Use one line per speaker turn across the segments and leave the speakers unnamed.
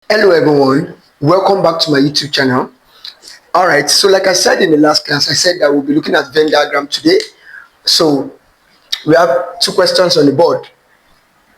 Hello everyone, welcome back to my YouTube channel. Alright, so like I said in the last class, I said that we'll be looking at Venn diagram today. So we have two questions on the board.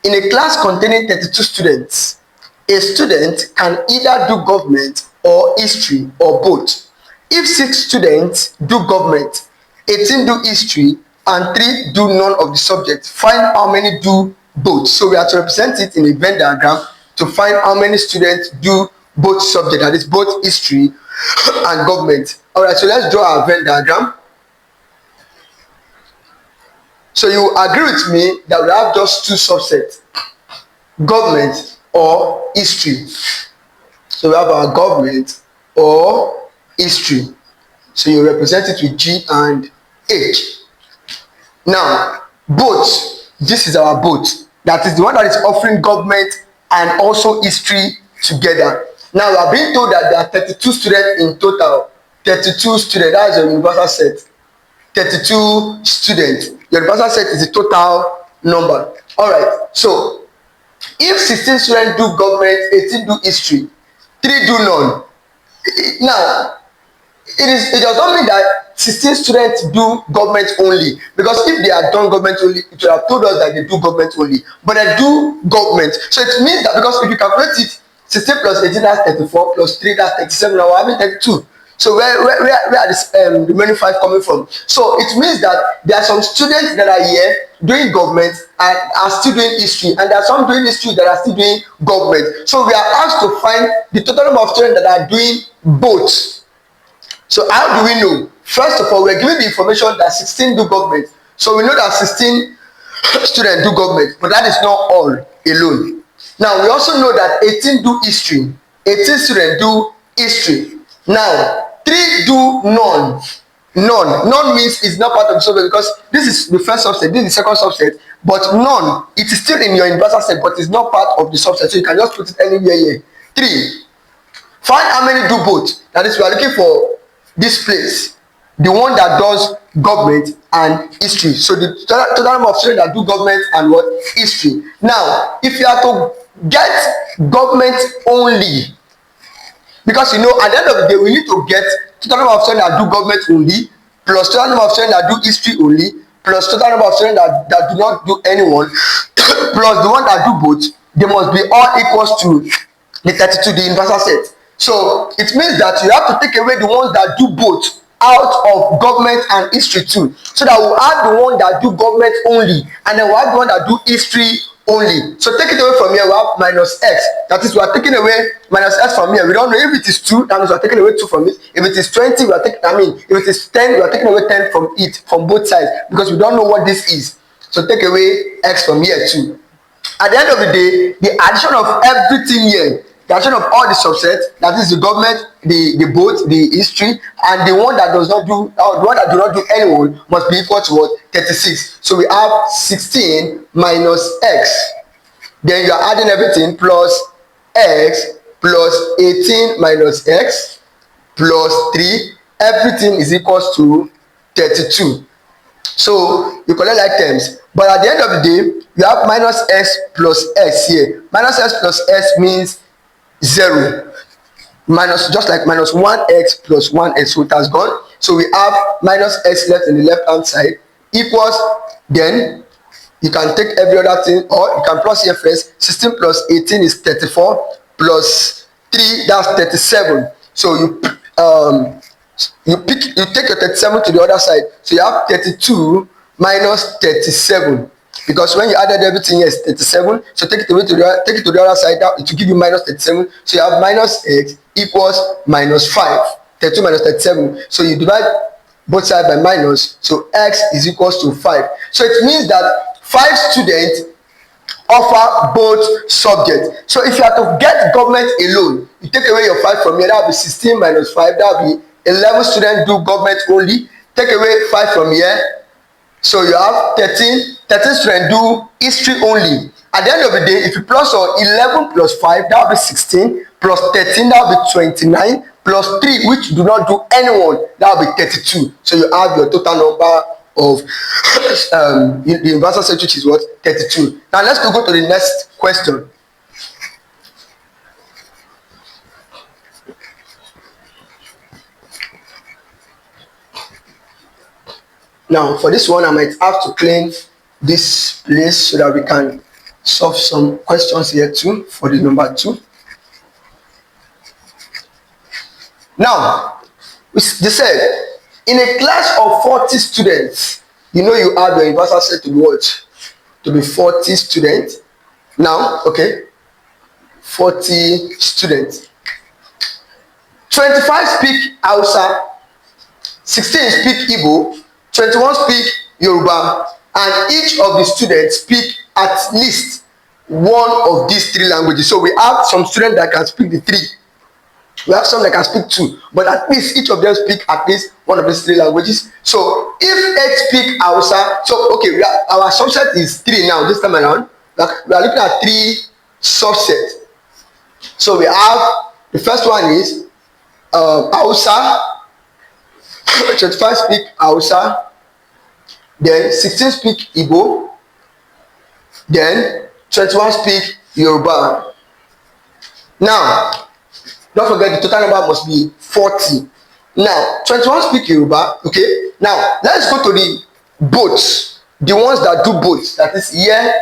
In a class containing 32 students, a student can either do government or history or both. If 6 students do government, 18 do history and 3 do none of the subjects, find how many do both. So we have to represent it in a Venn diagram to find how many students do both subjects, that is both history and government. Alright, so let's draw our Venn diagram. So you agree with me that we have just two subsets, government or history. So we have our government or history. So you represent it with G and H. Now, both, this is our both. That is the one that is offering government and also history together. Now, we are being told that there are 32 students in total. 32 students, that is a universal set. 32 students. Your universal set is the total number. Alright, so if 16 students do government, 18 do history, 3 do none. Now, it does not mean that 16 students do government only, because if they had done government only, it would have told us that they do government only, but they do government. So it means that, because if you calculate it, 16 plus 18, that's 34, plus 3, that's 37, now we're having 32. So where are this the remaining 5 coming from? So it means that there are some students that are here doing government and are still doing history, and there are some doing history that are still doing government. So we are asked to find the total number of students that are doing both. So how do we know? First of all, we're given the information that 16 do government. So we know that 16 students do government, but that is not all alone. Now we also know that 18 do history. 18 students do history. Now 3 do none. None means it's not part of the subset, because this is the first subset, this is the second subset, but none, it is still in your universal set, but it's not part of the subset, so you can just put it anywhere here. 3. Find how many do both. That is, we are looking for this place, the one that does government and history. So the total number of students that do government and what? History. Now, if you are to get government only, because you know at the end of the day we need to get total number of students that do government only, plus total number of students that do history only, plus total number of students that do not do anyone, plus the one that do both. They must be all equals to the 32, the universal set. So it means that you have to take away the ones that do both out of government and history too, so that we'll have the one that do government only, and then we'll have the one that do history only. So take it away from here, we have minus x. That is, we are taking away minus x from here. We don't know if it is 2, that means we are taking away 2 from it. If it is 20, we are taking, if it is 10, we are taking away 10 from it, from both sides, because we don't know what this is. So take away x from here too. At the end of the day, the addition of everything here, the addition of all the subsets, that is the government, the both, the history, and the one that does not do, the one that do not do anyone, must be equal to what? 36. So we have 16 minus x. Then you are adding everything, plus x plus 18 minus x plus 3. Everything is equals to 32. So you collect like terms, but at the end of the day, you have minus x plus x here. Minus x plus x means 0. Minus, just like minus 1x plus 1x, so it has gone. So we have minus x left in the left hand side, equals, then you can take every other thing, or you can plus here first. 16 plus 18 is 34, plus 3, that's 37. So you take your 37 to the other side, so you have 32 minus 37, because when you added everything here is 37, so take it to the other side, that it will give you minus 37. So you have minus x equals minus 5. 32 minus 37, so you divide both sides by minus, so x is equals to 5. So it means that 5 students offer both subjects. So if you are to get government alone, you take away your 5 from here, that will be 16 minus 5, that will be 11 students do government only. Take away 5 from here, so you have 13 students do history only. At the end of the day, if you plus or 11 plus 5, that will be 16, plus 13, that will be 29, plus 3, which do not do anyone, that will be 32. So you have your total number of the universal set, which is what? 32. Now let's go to the next question. Now for this one, I might have to clean this place so that we can solve some questions here too for the number 2. Now, they said in a class of 40 students, you know you have your universal set to be what? To be 40 students. Now, okay, 40 students. 25 speak Hausa, 16 speak Igbo, 21 speak Yoruba, and each of the students speak at least one of these 3 languages. So we have some students that can speak the 3. We have some that can speak 2, but at least each of them speak at least one of these 3 languages. So if 8 speak Hausa, so okay, our subset is 3 now. This time around, we are looking at 3 subsets. So we have the first one is Hausa. 25 speak Hausa, then 16 speak Igbo, then 21 speak Yoruba. Now, don't forget the total number must be 40. Now, 21 speak Yoruba, okay? Now, let's go to the both, the ones that do both, that is year,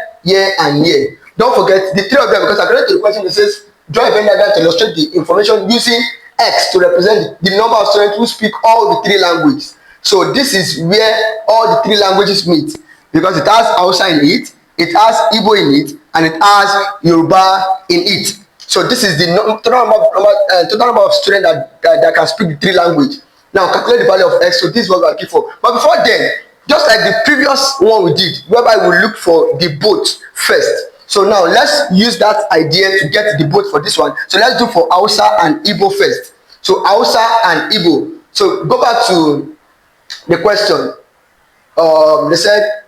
and year. Don't forget the 3 of them, because according to the question, it says, draw a Venn diagram to illustrate the information using X to represent the number of students who speak all the 3 languages. So this is where all the 3 languages meet, because it has Hausa in it, it has Igbo in it, and it has Yoruba in it. So this is the total number of students that can speak the 3 languages. Now calculate the value of X. So this is what we are looking for. But before then, just like the previous one we did, whereby we look for the both first. So now let's use that idea to get the both for this one. So let's do for Hausa and Igbo first. So Hausa and Igbo. So go back to the question. They said,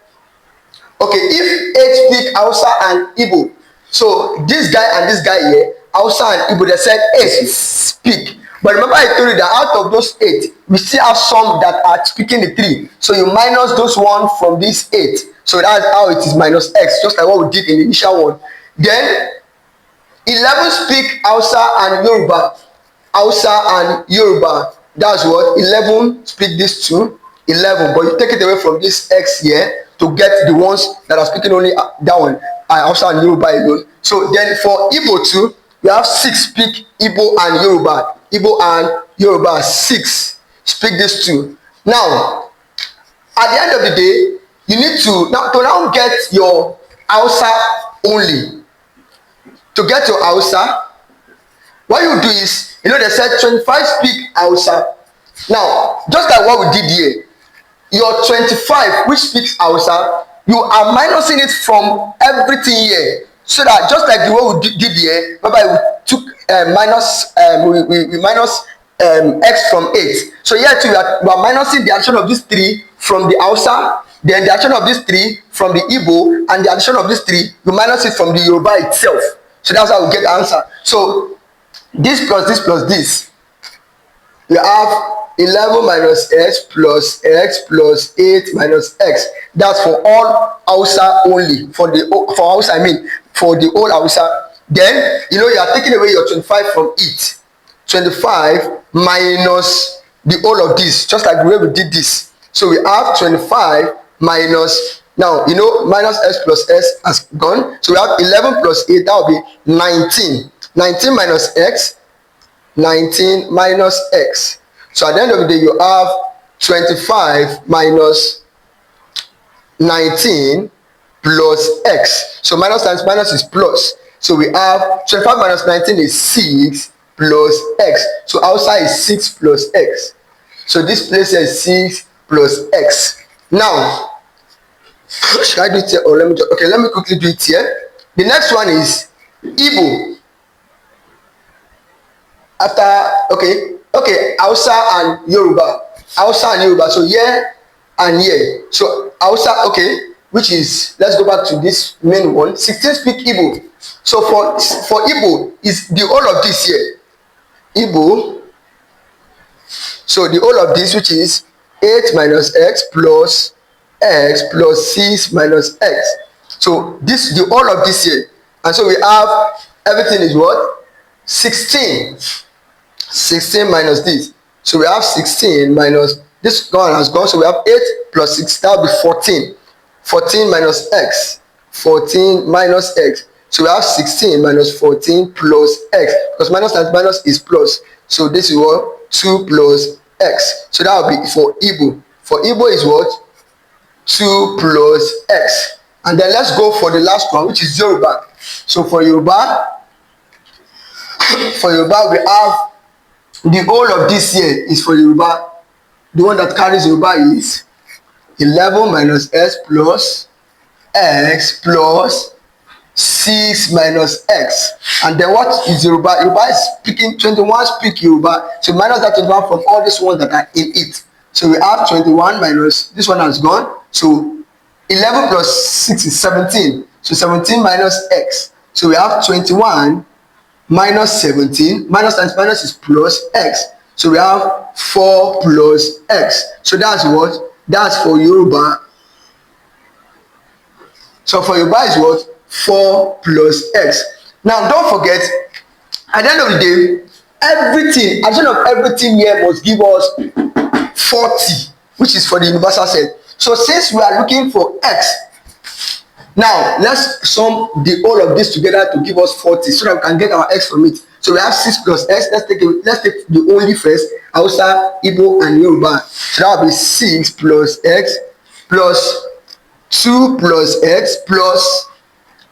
okay, if 8 speak Hausa and Igbo, so this guy and this guy here, Hausa and Igbo, they said 8 speak. But remember I told you that out of those 8, we still have some that are speaking the 3. So you minus those 1 from this 8. So that's how it is minus X, just like what we did in the initial one. Then 11 speak Hausa and Yoruba. Hausa and Yoruba. That's what 11 speak these 2. 11, but you take it away from this X here to get the ones that are speaking only that one, Hausa and Yoruba alone. So then for Igbo too, we have 6 speak Igbo and Yoruba. Igbo and Yoruba, 6 speak these 2. Now, at the end of the day, you need to now get your Hausa only. To get your Hausa, what you do is, you know, they said 25 speak Hausa. Now, just like what we did here, your 25 which speaks Hausa, you are minusing it from everything here, so that just like the way we did here, whereby we took we minus X from 8. So here too, we are minusing the addition of these 3 from the Hausa, then the addition of these 3 from the Igbo, and the addition of these 3, you minus it from the Yoruba itself. So that's how we get the answer. So this plus this plus this, you have 11 minus X plus 8 minus X. That's for all Hausa only. For Hausa, I mean for the whole Hausa. Then you know you are taking away your 25 from it. 25 minus the whole of this, just like the way we did this. So we have 25 minus, now you know minus S plus S has gone. So we have 11 plus 8, that will be 19. 19 minus X, 19 minus X. So at the end of the day, you have 25 minus 19 plus X. So minus times minus is plus. So we have 25 minus 19 is 6 plus X. So outside is 6 plus X. So this place is 6 plus X. Now, should I do it here or let me quickly do it here. The next one is Igbo. After, okay, Hausa and Yoruba. Hausa and Yoruba. So here and here. So Hausa, okay, which is, let's go back to this main one. 16 speak Igbo. So for Igbo is the whole of this here. Igbo. So the whole of this, which is 8 minus X plus 6 minus X. So this, the whole of this here. And so we have, everything is what? 16. 16 minus this. So we have 16 minus This one has gone, so we have 8 plus 6, that will be 14. 14 minus x. 14 minus x. So we have 16 minus 14 plus x. Because minus times minus is plus. So this is what? 2 plus x. So that will be for Igbo. For Igbo is what? 2 plus x. And then let's go for the last one, which is Yoruba. So for Yoruba, we have the whole of this here is for Yoruba. The one that carries Yoruba is 11 minus s plus x plus 6 minus x. And then what is Yoruba? Yoruba is speaking 21, speak Yoruba. So minus that 21 from all these ones that are in it. So we have 21 minus, this one has gone. So 11 plus 6 is 17. So 17 minus x. So we have 21 minus 17. Minus times minus is plus x. So we have 4 plus x. So that's what? That's for Yoruba. So for Yoruba is what? 4 plus x. Now don't forget, at the end of the day, everything, addition of everything here must give us 40, which is for the universal set. So since we are looking for x, now let's sum the whole of this together to give us 40 so that we can get our x from it. So we have 6 plus x. Let's take the only first, Hausa, Igbo, and Yoruba. So that will be 6 plus x plus 2 plus x plus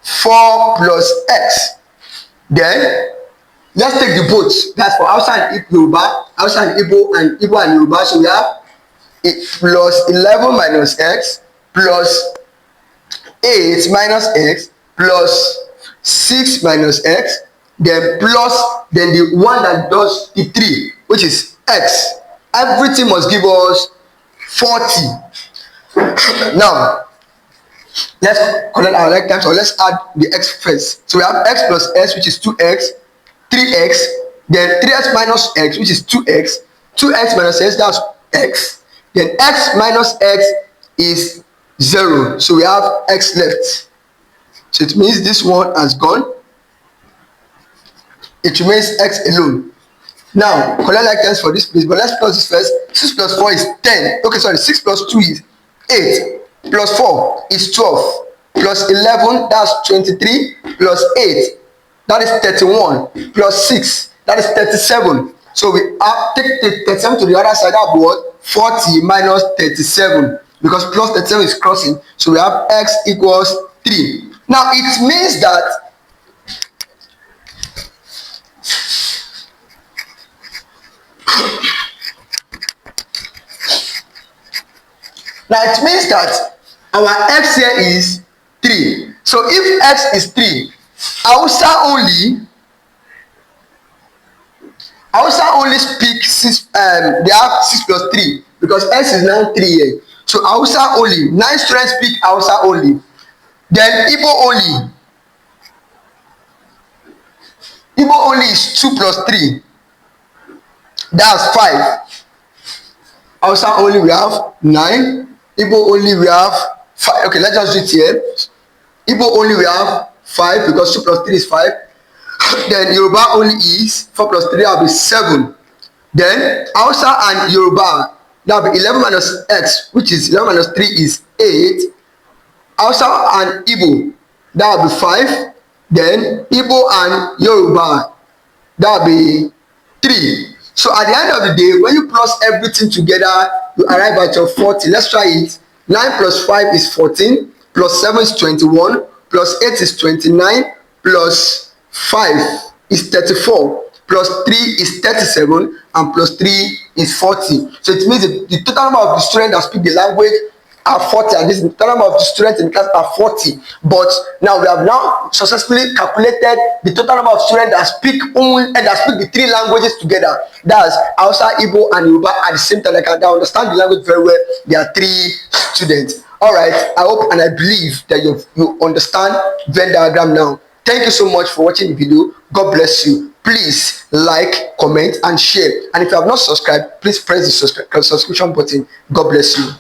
4 plus x. Then let's take the both. That's for Hausa and Yoruba, Hausa and Igbo and Yoruba. So we have plus 11 minus x plus 8 minus x plus 6 minus x, then plus, then the one that does the 3, which is x. Everything must give us 40. Now let's collect our like times, or let's add the x first. So we have x plus s, which is 2x, 3x, then 3x minus x, which is 2x, 2x minus s, that's x, then x minus x is 0. So we have x left. So it means this one has gone. It remains x alone. Now collect like times for this place, but let's plus this first. 6 plus 4 is 10. Okay, sorry, 6 plus 2 is 8. Plus 4 is 12. Plus 11, that's 23. Plus 8, that is 31. Plus 6, that is 37. So we have take the 37 to the other side. That will be what? 40 minus 37. Because plus 37 is crossing. So we have x equals 3. Now it means that our x here is 3. So if x is 3, Hausa only speak 6, they have 6 plus 3 because x is now 3 here. So Hausa only, 9 students speak Hausa only. Then Igbo only is 2 plus 3, that's 5. Hausa only we have 9. Igbo only we have 5. Okay, let's just do it here. Igbo only we have 5 because 2 plus 3 is 5. Then Yoruba only is 4 plus 3, that will be 7. Then Hausa and Yoruba, that will be 11 minus x, which is 11 minus 3 is 8. Hausa and Igbo, that will be 5. Then Igbo and Yoruba, that will be 3. So at the end of the day, when you plus everything together, you arrive at your 40. Let's try it. 9 plus 5 is 14. Plus 7 is 21. Plus 8 is 29. Plus 5 is 34. Plus 3 is 37. And plus 3 is 40. So it means the total number of the students that speak the language are 40, and this the total number of the students in the class are 40. But now we have now successfully calculated the total number of students that speak the 3 languages together. That's Hausa, Igbo, and Yoruba at the same time. They understand the language very well. There are 3 students. All right. I hope and I believe that you understand Venn diagram now. Thank you so much for watching the video. God bless you. Please like, comment, and share. And if you have not subscribed, please press the subscription button. God bless you.